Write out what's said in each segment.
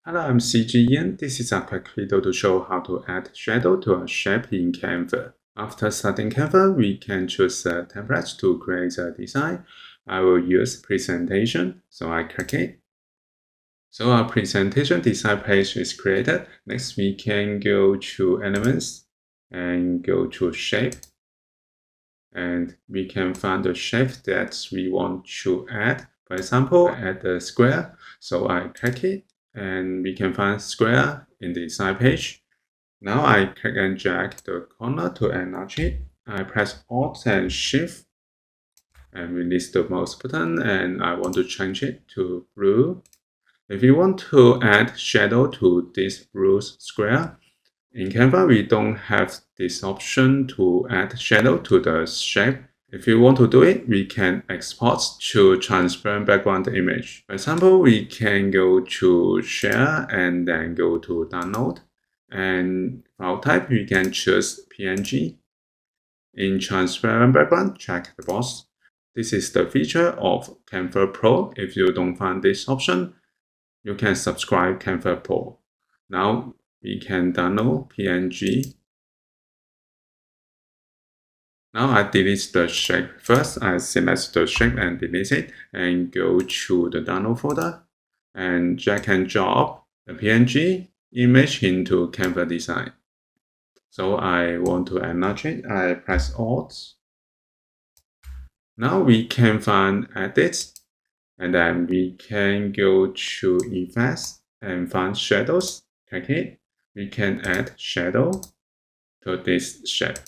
Hello, I'm CG Ian. This is a quick video to show how to add shadow to a shape in Canva. After starting Canva, we can choose a template to create a design. I will use presentation, so I click it. So our presentation design page is created. Next, we can go to elements and go to shape. And we can find the shape that we want to add. For example, add a square. So I click it and we can find square in the design page. Now I click and drag the corner to enlarge it. I press Alt and Shift and release the mouse button, and I want to change it to blue. If you want to add shadow to this blue square, in Canva we don't have this option to add shadow to the shape. If you want to do it, we can export to transparent background image. For example, we can go to share and then go to download. And file type, we can choose PNG. In transparent background, check the box. This is the feature of Canva Pro. If you don't find this option, you can subscribe Canva Pro. Now we can download PNG. Now I delete the shape. First, I select the shape and delete it, and go to the download folder and drag and drop the PNG image into Canva design. So I want to enlarge it. I press Alt. Now we can find Edit, and then we can go to Effects and find Shadows. Click it. We can add shadow to this shape.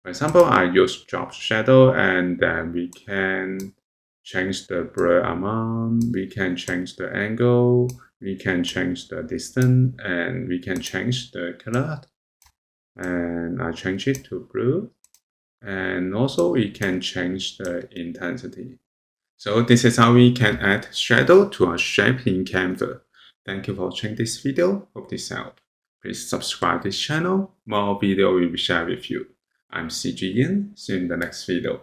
For example, I use drop shadow, and then we can change the blur amount, we can change the angle, we can change the distance, and we can change the color. And I change it to blue. And also we can change the intensity. So this is how we can add shadow to a shape in Canva. Thank you for watching this video. Hope this helped. Please subscribe this channel. More video will be shared with you. I'm CG Ian. See you in the next video.